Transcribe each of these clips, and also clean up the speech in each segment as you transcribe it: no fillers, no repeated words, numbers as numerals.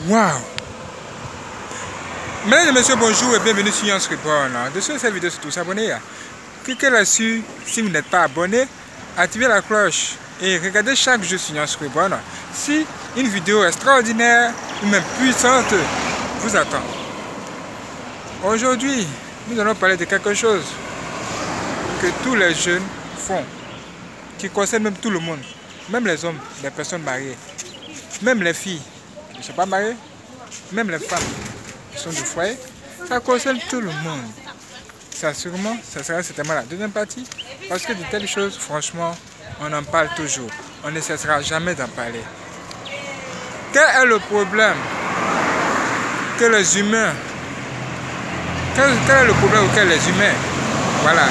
Waouh! Mesdames et messieurs, bonjour et bienvenue sur Yance Reborn. Dessus cette vidéo, surtout s'abonner. Cliquez là-dessus si vous n'êtes pas abonné. Activez la cloche et regardez chaque jour sur Yance Reborn. Si une vidéo extraordinaire ou même puissante vous attend. Aujourd'hui, nous allons parler de quelque chose que tous les jeunes font, qui concerne même tout le monde, même les hommes, les personnes mariées, même les filles qui ne sont pas mariées, même les femmes qui sont du foyer. Ça concerne tout le monde. Ça sera certainement la deuxième partie, parce que de telles choses, franchement, on en parle toujours. On ne cessera jamais d'en parler. Quel est le problème que les humains, quel est le problème auquel les humains, voilà,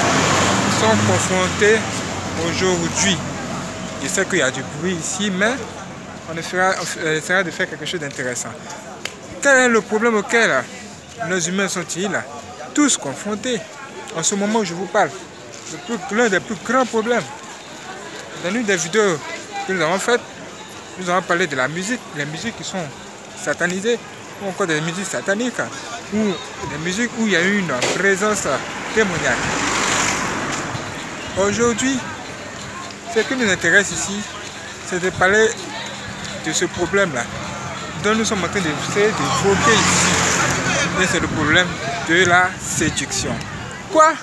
sont confrontés aujourd'hui? Je sais qu'il y a du bruit ici, mais on essaiera de faire quelque chose d'intéressant. Quel est le problème auquel les humains sont-ils tous confrontés en ce moment où je vous parle? L'un des plus grands problèmes. Dans une des vidéos que nous avons faites, nous avons parlé de la musique, les musiques qui sont satanisées, ou encore des musiques sataniques, ou des musiques où il y a une présence démoniaque. Aujourd'hui, ce qui nous intéresse ici, c'est de parler de ce problème-là, dont nous sommes en train d'essayer d'évoquer ici. Et c'est le problème de la séduction. Quoi?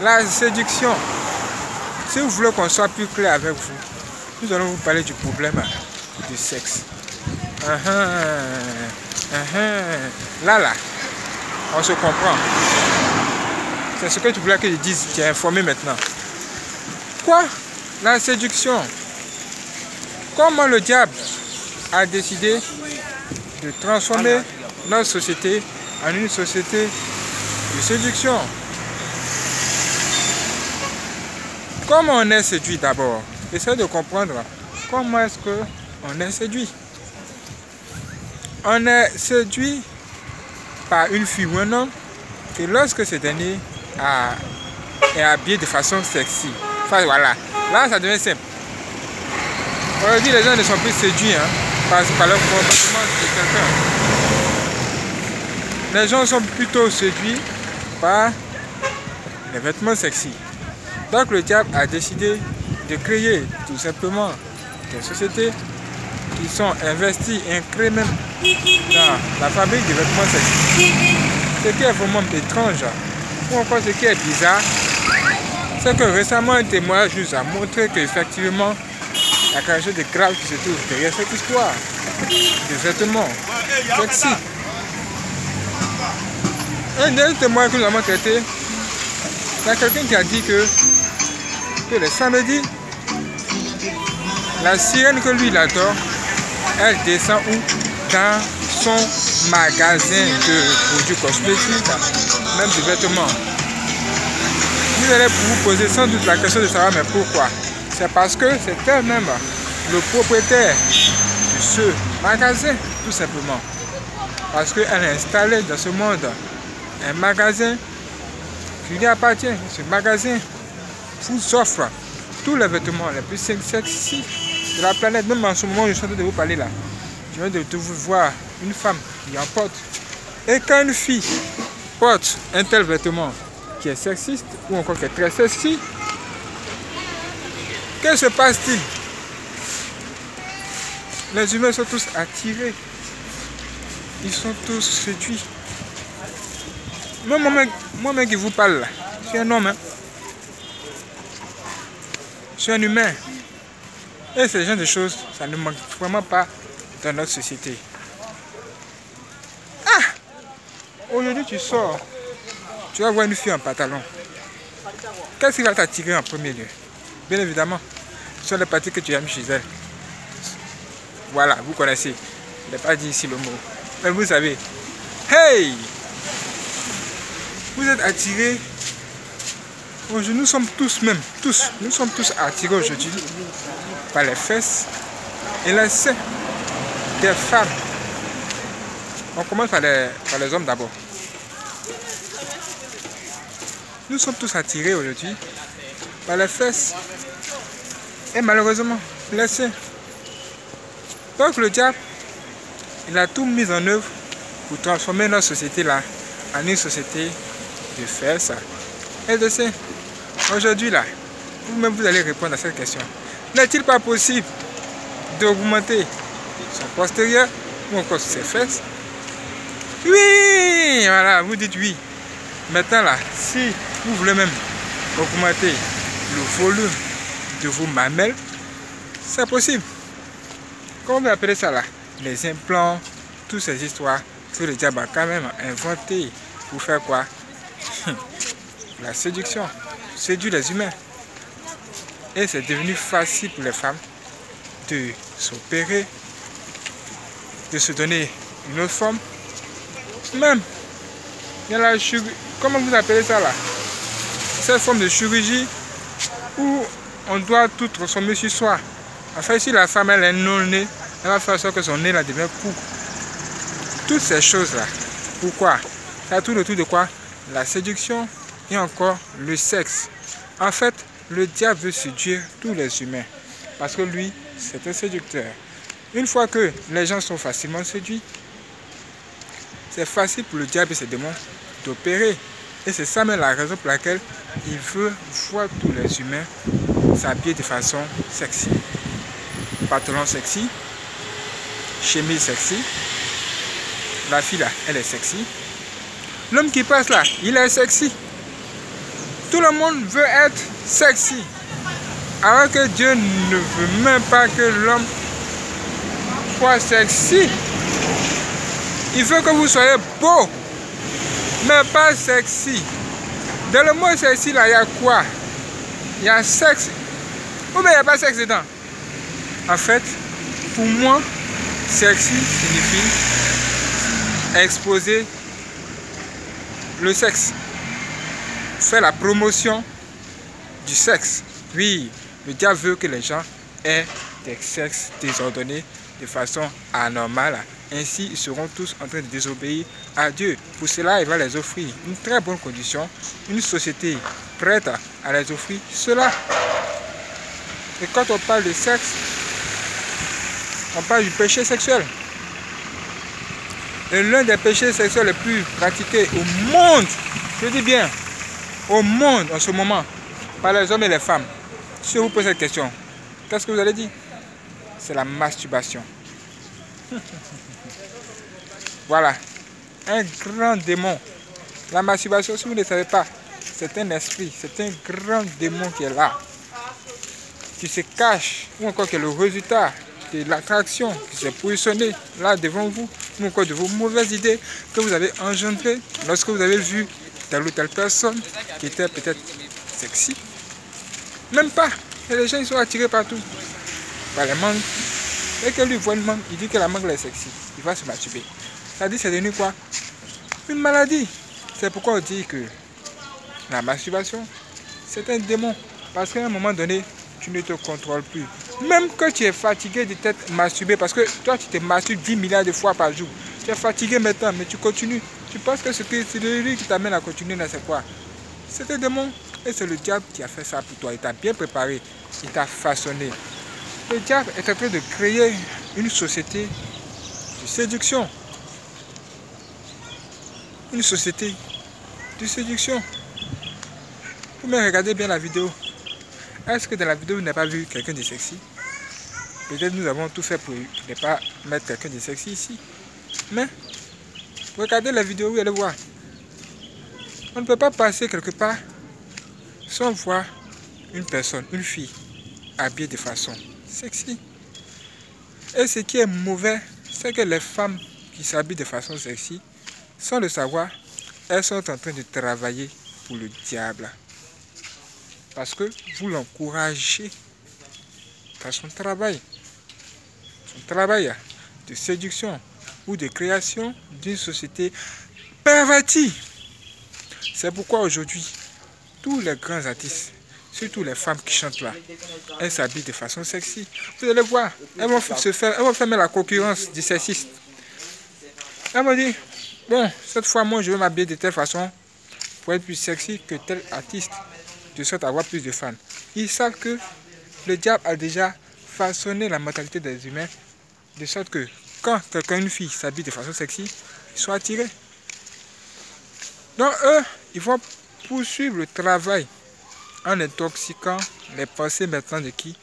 La séduction. Si vous voulez qu'on soit plus clair avec vous, nous allons vous parler du problème du sexe. Là, on se comprend. C'est ce que tu voulais que je dise, tu es informé maintenant. Quoi? La séduction. Comment le diable a décidé de transformer notre société en une société de séduction? Comment on est séduit d'abord? Essayez de comprendre comment est-ce qu'on est séduit. On est séduit par une fille ou un homme que lorsque ce dernier est habillé de façon sexy. Enfin, voilà, là ça devient simple. Aujourd'hui, les gens ne sont plus séduits par leur comportement de quelqu'un. Les gens sont plutôt séduits par les vêtements sexy. Donc le diable a décidé de créer tout simplement des sociétés qui sont investies, incluses même dans la fabrique de vêtements sexy. Ce qui est vraiment étrange, ou encore ce qui est bizarre, c'est que récemment un témoignage nous a montré qu'effectivement, il y a quelque chose de grave qui se trouve derrière cette histoire de vêtements sexy. Un dernier témoignage que nous avons traité, il y a quelqu'un qui a dit que le samedi, la sirène que lui il adore, elle descend où? Dans son magasin de produits cosmétiques, même de vêtements. Vous allez vous poser sans doute la question de savoir mais pourquoi? C'est parce que c'est elle-même le propriétaire de ce magasin, tout simplement. Parce qu'elle a installé dans ce monde un magasin qui lui appartient. Ce magasin vous offre tous les vêtements les plus sexy de la planète. Même en ce moment où je suis en train de vous parler là, je viens de vous voir une femme qui en porte. Et quand une fille porte un tel vêtement qui est sexiste ou encore qui est très sexy, que se passe-t-il? Les humains sont tous attirés. Ils sont tous séduits. Moi-même qui vous parle là, je suis un homme. Je suis un humain. Et ce genre de choses, ça ne manque vraiment pas dans notre société. Ah! Aujourd'hui tu sors, tu vas voir une fille en pantalon. Qu'est-ce qui va t'attirer en premier lieu? Bien évidemment, ce sont les parties que tu aimes chez elle. Voilà, vous connaissez. Je n'ai pas dit ici le mot. Mais vous savez. Hey! Vous êtes attirés. Aujourd'hui, nous sommes tous attirés aujourd'hui par les fesses et les seins des femmes. On commence par les hommes d'abord. Nous sommes tous attirés aujourd'hui par les fesses et malheureusement les seins. Donc le diable Il a tout mis en œuvre pour transformer notre société là en une société de faire ça. Et de ça, aujourd'hui là, vous-même vous allez répondre à cette question. N'est-il pas possible d'augmenter son postérieur ou encore ses fesses? Oui, voilà, vous dites oui. Maintenant là, si vous voulez même augmenter le volume de vos mamelles, c'est possible. Comment vous appelez ça là? Les implants, toutes ces histoires que le diable a quand même inventé pour faire quoi? La séduction, séduire les humains. Et c'est devenu facile pour les femmes de s'opérer, de se donner une autre forme. Même, il y a la chirurgie, comment vous appelez ça là? Cette forme de chirurgie où on doit tout transformer sur soi. Enfin, si la femme elle est non-née, elle va faire en sorte que son nez là devient court. Toutes ces choses-là, pourquoi? Ça tourne autour de quoi? La séduction et encore le sexe. En fait, le diable veut séduire tous les humains parce que lui, c'est un séducteur. Une fois que les gens sont facilement séduits, c'est facile pour le diable et ses démons d'opérer. Et c'est ça même la raison pour laquelle il veut voir tous les humains s'habiller de façon sexy. Pantalon sexy, chemise sexy. La fille là, elle est sexy. L'homme qui passe là, il est sexy. Tout le monde veut être sexy. Alors que Dieu ne veut même pas que l'homme soit sexy. Il veut que vous soyez beau, mais pas sexy. Dans le mot sexy là, il y a quoi? Il y a sexe. Ou bien il n'y a pas sexe dedans? En fait, pour moi, sexy signifie exposer le sexe. Faire la promotion du sexe. Oui, le diable veut que les gens aient des sexes désordonnés de façon anormale. Ainsi, ils seront tous en train de désobéir à Dieu. Pour cela, il va les offrir une très bonne condition, une société prête à les offrir cela. Et quand on parle de sexe, on parle du péché sexuel. Et l'un des péchés sexuels les plus pratiqués au monde, je dis bien, au monde en ce moment, par les hommes et les femmes. Si je vous pose cette question, qu'est-ce que vous allez dire? C'est la masturbation. Voilà, un grand démon. La masturbation, si vous ne savez pas, c'est un esprit, c'est un grand démon qui est là, qui se cache, ou encore qui est le résultat de l'attraction qui s'est positionnée là devant vous, ou encore de vos mauvaises idées que vous avez engendrées lorsque vous avez vu telle ou telle personne qui était peut-être sexy. Même pas, et les gens ils sont attirés partout par les mangues. Et que lui voit une mangue, il dit que la mangue est sexy, il va se masturber. Ça dit c'est devenu quoi? Une maladie. C'est pourquoi on dit que la masturbation, c'est un démon. Parce qu'à un moment donné, tu ne te contrôles plus. Même quand tu es fatigué de t'être masturbé, parce que toi tu te masturbes 10 milliards de fois par jour. Tu es fatigué maintenant, mais tu continues. Tu penses que c'est lui qui t'amène à continuer, c'est quoi? C'est un démon. Et c'est le diable qui a fait ça pour toi. Il t'a bien préparé. Il t'a façonné. Le diable est en train de créer une société de séduction. Une société de séduction. Vous me regardez bien la vidéo. Est-ce que dans la vidéo vous n'avez pas vu quelqu'un de sexy? Peut-être nous avons tout fait pour ne pas mettre quelqu'un de sexy ici. Mais regardez la vidéo, vous allez voir. On ne peut pas passer quelque part sans voir une personne, une fille, habillée de façon sexy. Et ce qui est mauvais, c'est que les femmes qui s'habillent de façon sexy, sans le savoir, elles sont en train de travailler pour le diable. Parce que vous l'encouragez dans son travail. Son travail de séduction ou de création d'une société pervertie. C'est pourquoi aujourd'hui, tous les grands artistes, surtout les femmes qui chantent là, elles s'habillent de façon sexy. Vous allez voir, elles vont faire la concurrence du sexiste. Elles vont dire, bon, cette fois moi je vais m'habiller de telle façon pour être plus sexy que tel artiste, de sorte à avoir plus de fans. Ils savent que le diable a déjà façonné la mentalité des humains, de sorte que quand quelqu'un, une fille, s'habille de façon sexy, ils sont attirés. Donc eux, ils vont poursuivre le travail en intoxiquant les pensées maintenant de qui?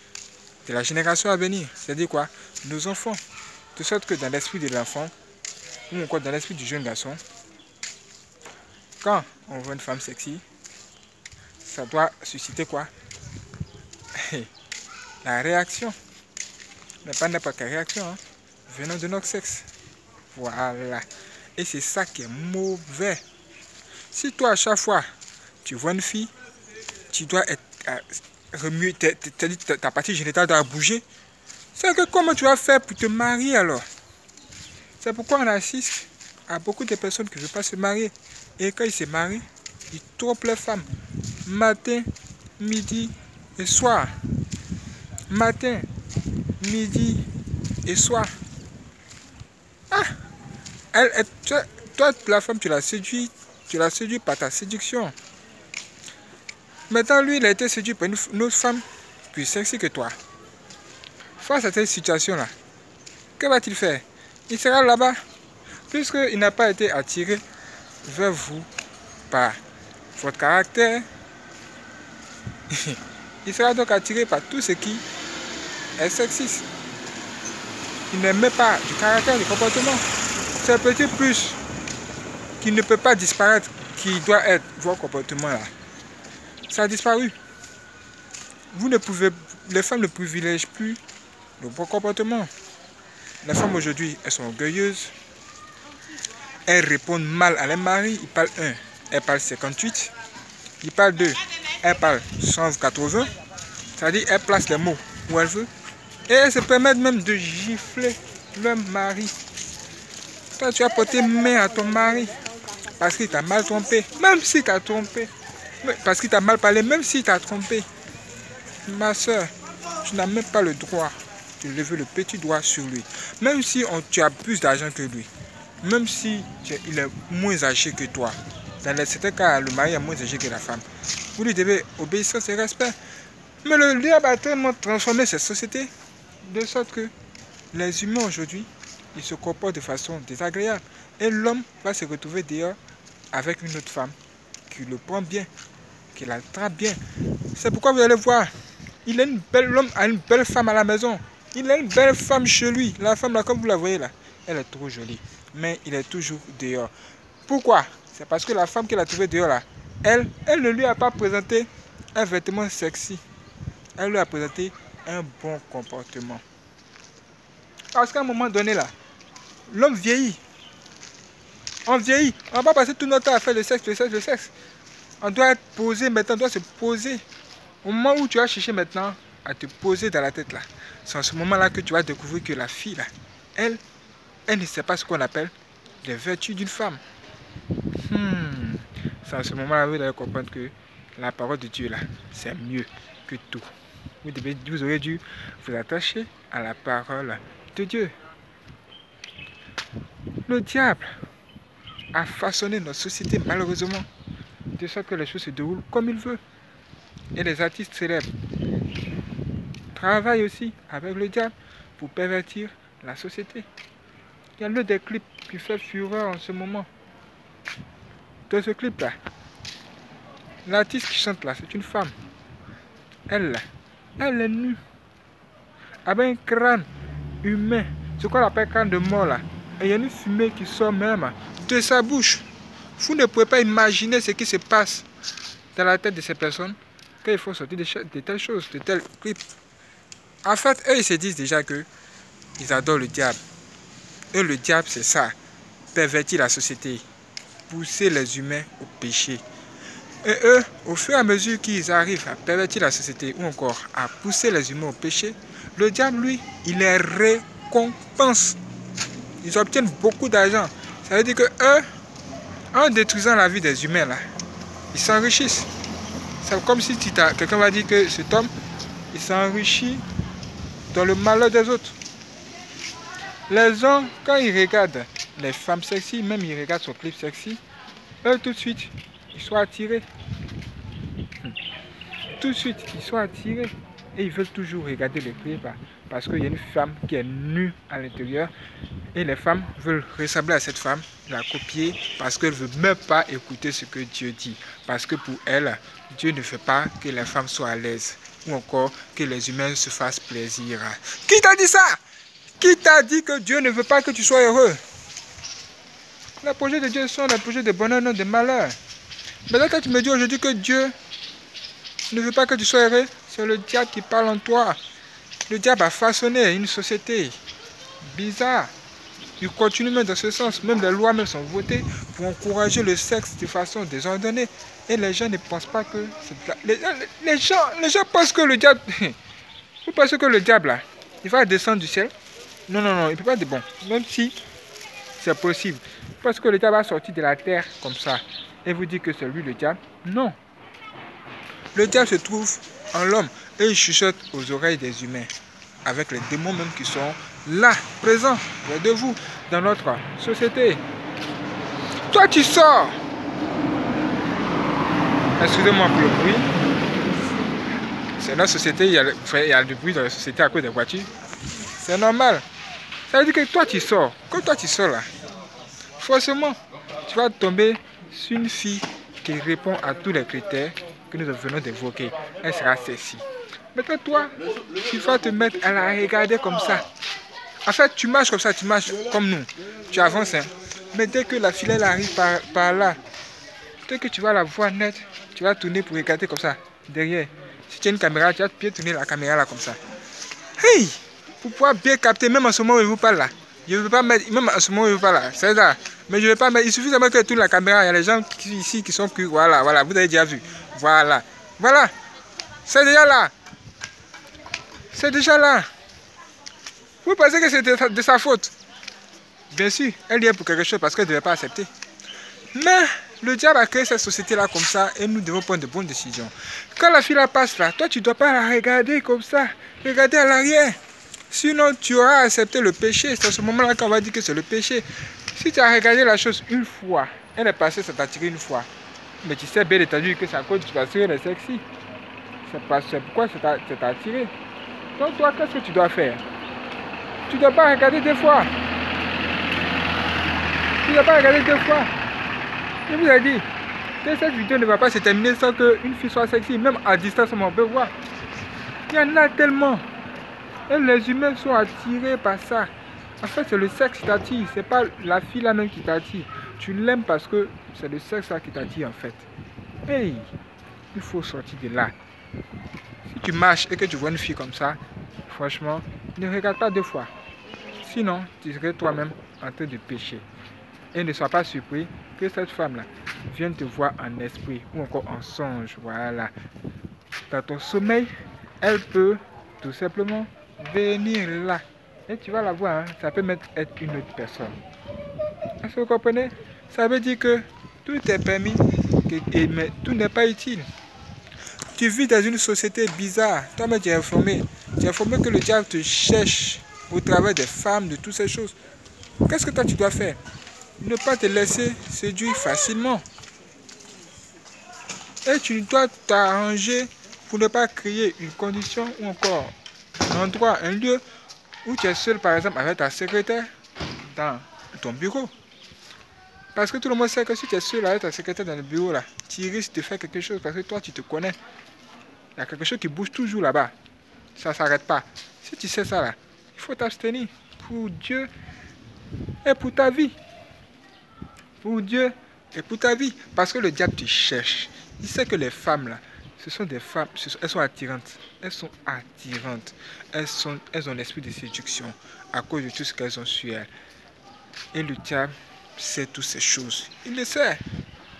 De la génération à venir. C'est-à-dire quoi? Nos enfants. De sorte que dans l'esprit de l'enfant, ou encore dans l'esprit du jeune garçon, quand on voit une femme sexy, ça doit susciter quoi? La réaction. Mais pas n'importe quelle réaction, hein, venant de notre sexe. Voilà. Et c'est ça qui est mauvais. Si toi, à chaque fois, tu vois une fille, tu dois être remuer, ta partie génitale doit bouger, c'est que comment tu vas faire pour te marier alors? C'est pourquoi on assiste à beaucoup de personnes qui ne veulent pas se marier. Et quand ils se marient, ils trompent les femmes. Matin, midi et soir. Matin, midi et soir. Ah! Toi, la femme, tu l'as séduit par ta séduction. Maintenant, lui, il a été séduit par une autre femme plus sexy que toi. Face à cette situation-là, que va-t-il faire? Il sera là-bas, puisqu'il n'a pas été attiré vers vous par votre caractère. Il sera donc attiré par tout ce qui est sexiste. Il n'aime pas du caractère, du comportement. C'est un petit plus qui ne peut pas disparaître, qui doit être votre comportement là. Ça a disparu. Les femmes ne privilègent plus le bon comportement. Les femmes aujourd'hui, elles sont orgueilleuses. Elles répondent mal à leur mari. Ils parlent 1, elles parlent 58. Ils parlent 2, elles parlent 180. C'est-à-dire, elles placent les mots où elles veulent. Et elles se permettent même de gifler leur mari. Toi, tu as porté main à ton mari parce qu'il t'a mal trompé. Même s'il t'a trompé. Parce qu'il t'a mal parlé, même s'il t'a trompé. Ma soeur, tu n'as même pas le droit de lever le petit doigt sur lui. Même si tu as plus d'argent que lui. Même si il est moins âgé que toi. Dans certains cas, le mari est moins âgé que la femme. Vous lui devez obéissance et respect. Mais le diable a tellement transformé cette société de sorte que les humains aujourd'hui, ils se comportent de façon désagréable. Et l'homme va se retrouver dehors avec une autre femme qui le prend bien, qui la traite bien. C'est pourquoi vous allez voir, l'homme a une belle femme à la maison. Il a une belle femme chez lui. La femme là, comme vous la voyez là, elle est trop jolie. Mais il est toujours dehors. Pourquoi? C'est parce que la femme qu'il a trouvée dehors là, elle ne lui a pas présenté un vêtement sexy. Elle lui a présenté un bon comportement. Parce qu'à un moment donné là, l'homme vieillit. On vieillit. On va pas passer tout notre temps à faire le sexe, le sexe, le sexe. On doit être posé maintenant, on doit se poser. Au moment où tu vas chercher maintenant à te poser dans la tête là, c'est en ce moment-là que tu vas découvrir que la fille là, elle ne sait pas ce qu'on appelle les vertus d'une femme. C'est en ce moment-là que vous allez comprendre que la parole de Dieu là, c'est mieux que tout. Vous aurez dû vous attacher à la parole de Dieu. Le diable a façonné notre société malheureusement, de sorte que les choses se déroulent comme il veut. Et les artistes célèbres travaillent aussi avec le diable pour pervertir la société. Il y a l'un des clips qui fait fureur en ce moment. Dans ce clip-là, l'artiste qui chante là, c'est une femme. Elle est nue. Avec un crâne humain. C'est quoi l'appelle crâne de mort là. Et il y a une fumée qui sort même de sa bouche. Vous ne pouvez pas imaginer ce qui se passe dans la tête de ces personnes quand il faut sortir de telles choses, de tels clips. En fait, eux, ils se disent déjà que ils adorent le diable. Et le diable, c'est ça. Pervertir la société. Pousser les humains au péché. Et eux, au fur et à mesure qu'ils arrivent à pervertir la société ou encore à pousser les humains au péché, le diable, lui, il les récompense. Ils obtiennent beaucoup d'argent. Ça veut dire que eux, en détruisant la vie des humains, là, ils s'enrichissent. C'est comme si quelqu'un va dire que cet homme, il s'enrichit dans le malheur des autres. Les hommes, quand ils regardent les femmes sexy, même ils regardent son clip sexy, eux tout de suite, ils sont attirés. Tout de suite, ils sont attirés. Et ils veulent toujours regarder les clips parce qu'il y a une femme qui est nue à l'intérieur et les femmes veulent ressembler à cette femme, la copier parce qu'elles ne veulent même pas écouter ce que Dieu dit. Parce que pour elles, Dieu ne veut pas que les femmes soient à l'aise ou encore que les humains se fassent plaisir. Qui t'a dit ça? Qui t'a dit que Dieu ne veut pas que tu sois heureux? Les projets de Dieu sont les projets de bonheur, non de malheur. Mais là, quand tu me dis aujourd'hui que Dieu ne veut pas que tu sois heureux, c'est le diable qui parle en toi. Le diable a façonné une société bizarre. Il continue même dans ce sens. Même les lois même sont votées pour encourager le sexe de façon désordonnée. Et les gens ne pensent pas que... Les gens pensent que le diable... Vous pensez que le diable, là, il va descendre du ciel? Non, non, non, il ne peut pas être bon. Même si c'est possible. Parce que le diable va sortir de la terre comme ça. Et vous dites que c'est lui le diable? Non. Le diable se trouve en l'homme et il chuchote aux oreilles des humains. Avec les démons même qui sont là, présents, près de vous, dans notre société. Toi, tu sors. Excusez-moi pour le bruit. C'est notre société, il y a du bruit dans la société à cause des voitures. C'est normal. Ça veut dire que toi, tu sors. Quand toi, tu sors là, forcément, tu vas tomber sur une fille qui répond à tous les critères que nous venons d'évoquer. Elle sera sexy. Maintenant, toi, tu vas te mettre à la regarder comme ça. En fait, tu marches comme ça, tu marches comme nous. Tu avances, hein. Mais dès que la fille elle arrive par là, dès que tu vas la voir net, tu vas tourner pour regarder comme ça, derrière. Si tu as une caméra, tu vas bien tourner la caméra là comme ça. Hey! Pour pouvoir bien capter, même en ce moment où il vous parle là. Je ne veux pas mettre, même en ce moment où il vous parle là. C'est ça. Mais je ne veux pas mettre, il suffit seulement que tu tournes la caméra. Il y a les gens ici qui sont curieux. Voilà, voilà, vous avez déjà vu. Voilà. Voilà. C'est déjà là. C'est déjà là. Vous pensez que c'est de sa faute? Bien sûr, elle y est pour quelque chose parce qu'elle ne devait pas accepter. Mais le diable a créé cette société-là comme ça et nous devons prendre de bonnes décisions. Quand la fille la passe là, toi tu ne dois pas la regarder comme ça. Regarder à l'arrière. Sinon tu auras accepté le péché. C'est à ce moment-là qu'on va dire que c'est le péché. Si tu as regardé la chose une fois, elle est passée, ça t'a attiré une fois. Mais tu sais bien entendu que c'est à cause parce qu'elle est sexy. C'est pourquoi ça t'a attiré. Donc toi, qu'est-ce que tu dois faire? Tu ne dois pas regarder deux fois. Tu ne dois pas regarder deux fois. Je vous ai dit que cette vidéo ne va pas se terminer sans qu'une fille soit sexy. Même à distance, on peut voir. Il y en a tellement. Et les humains sont attirés par ça. En fait, c'est le sexe qui t'attire. C'est pas la fille là même qui t'attire. Tu l'aimes parce que c'est le sexe là qui t'attire en fait. Hey, il faut sortir de là. Si tu marches et que tu vois une fille comme ça, franchement, ne regarde pas deux fois. Sinon, tu serais toi-même en train de pécher. Et ne sois pas surpris que cette femme-là vienne te voir en esprit ou encore en songe. Voilà. Dans ton sommeil, elle peut tout simplement venir là. Et tu vas la voir, hein? Ça peut même être une autre personne. Est-ce que vous comprenez? Ça veut dire que tout est permis, mais tout n'est pas utile. Tu vis dans une société bizarre. Toi-même, tu es informé. Tu es informé que le diable te cherche au travers des femmes, de toutes ces choses. Qu'est-ce que toi, tu dois faire? Ne pas te laisser séduire facilement. Et tu dois t'arranger pour ne pas créer une condition ou encore un endroit, un lieu où tu es seul, par exemple, avec ta secrétaire dans ton bureau. Parce que tout le monde sait que si tu es seul avec ta secrétaire dans le bureau, là, tu risques de faire quelque chose parce que toi, tu te connais. Il y a quelque chose qui bouge toujours là-bas. Ça ne s'arrête pas. Si tu sais ça, là, il faut t'abstenir pour Dieu et pour ta vie. Pour Dieu et pour ta vie. Parce que le diable te cherche. Il sait que les femmes, là, ce sont des femmes, elles sont attirantes. Elles sont attirantes. Elles ont l'esprit de séduction à cause de tout ce qu'elles ont sur elles. Et le diable sait toutes ces choses. Il le sait.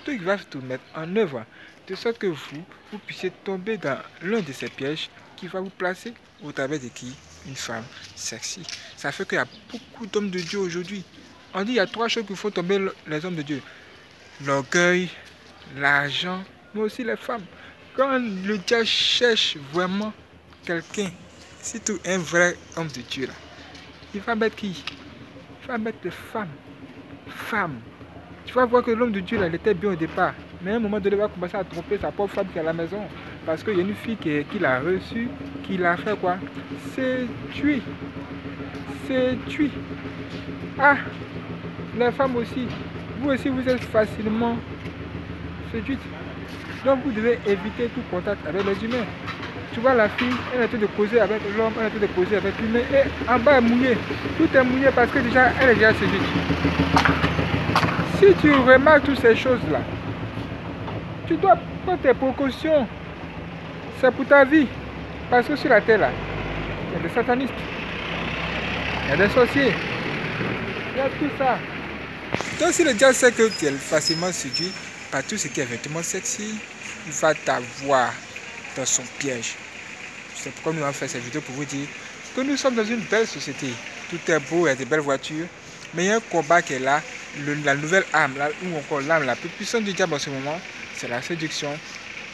Donc il va tout mettre en œuvre. De sorte que vous puissiez tomber dans l'un de ces pièges qui va vous placer au travers de qui? Une femme sexy. Ça fait qu'il y a beaucoup d'hommes de Dieu aujourd'hui. On dit qu'il y a 3 choses qu'il faut tomber les hommes de Dieu. L'orgueil, l'argent, mais aussi les femmes. Quand le diable cherche vraiment quelqu'un, surtout un vrai homme de Dieu, là, il va mettre qui? Il va mettre les femmes. Femmes. Tu vas voir que l'homme de Dieu, là, il était bien au départ. Mais à un moment donné, il va commencer à tromper sa propre femme qui est à la maison. Parce qu'il y a une fille qui l'a reçu, qui l'a fait quoi? Séduit. Séduit. Ah, les femmes aussi. Vous aussi, vous êtes facilement séduites. Donc, vous devez éviter tout contact avec les humains. Tu vois, la fille, elle est en train de causer avec l'homme, elle est en train de causer avec l'humain. Et en bas, elle est mouillée. Tout est mouillé parce que déjà, elle est déjà séduite. Si tu remarques toutes ces choses-là, tu dois prendre tes précautions. C'est pour ta vie. Parce que sur la terre, là, il y a des satanistes. Il y a des sorciers. Il y a tout ça. Donc si le diable sait que tu es facilement séduit par tout ce qui est vêtements sexy, il va t'avoir dans son piège. C'est pourquoi nous avons fait cette vidéo pour vous dire que nous sommes dans une belle société. Tout est beau, il y a des belles voitures. Mais il y a un combat qui est là. La nouvelle arme, ou encore l'arme la plus puissante du diable en ce moment, c'est la séduction.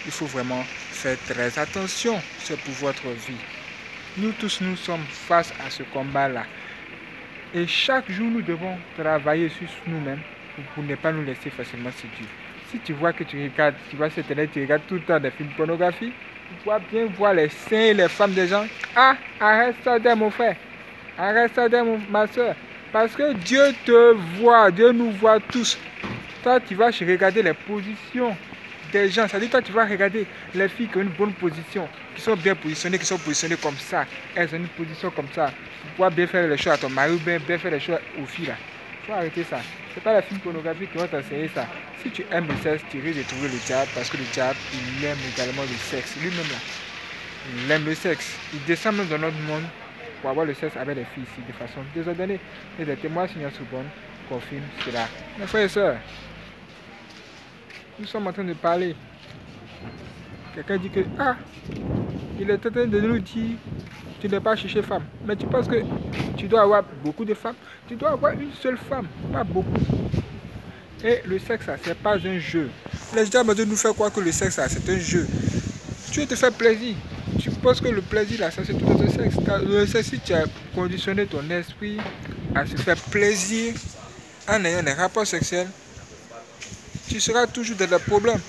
Il faut vraiment faire très attention. C'est pour votre vie. Nous tous, nous sommes face à ce combat-là. Et chaque jour, nous devons travailler sur nous-mêmes pour ne pas nous laisser facilement séduire. Si tu vois que tu regardes, tu vois sur Internet, tu regardes tout le temps des films pornographiques, tu dois bien voir les seins et les femmes des gens. Ah, arrête ça d'être mon frère. Arrête ça d'être ma soeur. Parce que Dieu te voit, Dieu nous voit tous. Toi, tu vas regarder les positions des gens. C'est-à-dire, toi, tu vas regarder les filles qui ont une bonne position, qui sont bien positionnées, qui sont positionnées comme ça. Elles ont une position comme ça. Tu pourras bien faire les choses à ton mari ou bien faire les choses aux filles là. Il faut arrêter ça. Ce n'est pas la film pornographique qui va t'enseigner ça. Si tu aimes le sexe, tu risques de trouver le diable parce que le diable, il aime également le sexe. Lui-même là, il aime le sexe. Il descend même dans notre monde pour avoir le sexe avec les filles ici de façon désordonnée. Et des témoins signaux Sorbonne confirment cela. Mes frères et sœurs, nous sommes en train de parler. Quelqu'un dit que, ah, il est en train de nous dire, tu n'es pas chercher femme. Mais tu penses que tu dois avoir beaucoup de femmes. Tu dois avoir une seule femme, pas beaucoup. Et le sexe, ce n'est pas un jeu. Les gens nous font croire que le sexe, c'est un jeu. Tu veux te faire plaisir. Tu penses que le plaisir, là, ça c'est tout dans le sexe. Le sexe, si tu as conditionné ton esprit à se faire plaisir en ayant des rapports sexuels, tu seras toujours dans le problème.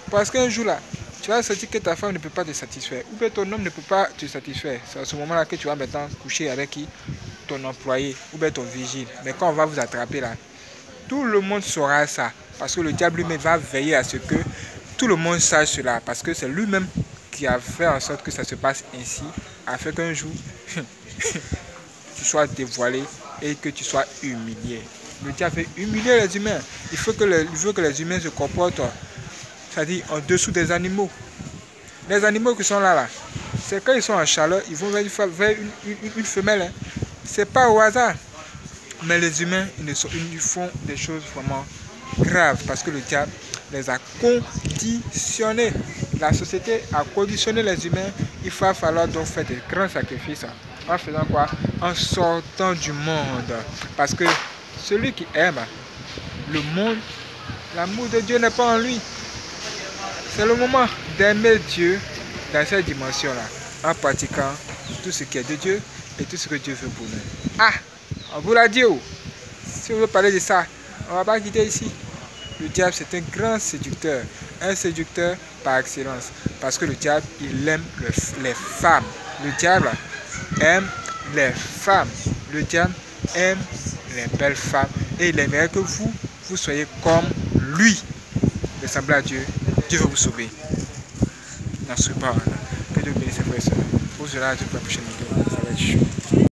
Parce qu'un jour là, tu vas sentir que ta femme ne peut pas te satisfaire. Ou bien ton homme ne peut pas te satisfaire. C'est à ce moment-là que tu vas maintenant coucher avec qui? Ton employé ou bien ton vigile. Mais quand on va vous attraper là, tout le monde saura ça. Parce que le diable lui-même va veiller à ce que tout le monde sache cela. Parce que c'est lui-même qui a fait en sorte que ça se passe ainsi. Afin qu'un jour, tu sois dévoilé et que tu sois humilié. Le diable fait humilier les humains. Il veut que les humains se comportent, c'est-à-dire en dessous des animaux. Les animaux qui sont là, c'est quand ils sont en chaleur, ils vont vers une femelle. Hein. C'est pas au hasard. Mais les humains, ils font des choses vraiment graves parce que le diable les a conditionnés. La société a conditionné les humains. Il va falloir donc faire des grands sacrifices. En faisant quoi? En sortant du monde. Parce que celui qui aime le monde, l'amour de Dieu n'est pas en lui. C'est le moment d'aimer Dieu dans cette dimension-là, en pratiquant tout ce qui est de Dieu et tout ce que Dieu veut pour nous. Ah, on vous l'a dit, oh. Si on veut parler de ça, on ne va pas quitter ici. Le diable, c'est un grand séducteur, un séducteur par excellence. Parce que le diable, il aime les femmes. Le diable aime les femmes. Le diable aime les belles femmes. Et il aimerait que vous soyez comme lui. Ressemblez à Dieu. Dieu veut vous sauver. N'en soyez pas. Que Dieu bénisse ses frères et sœurs. Vous verrez à la prochaine vidéo. Ça va être chaud.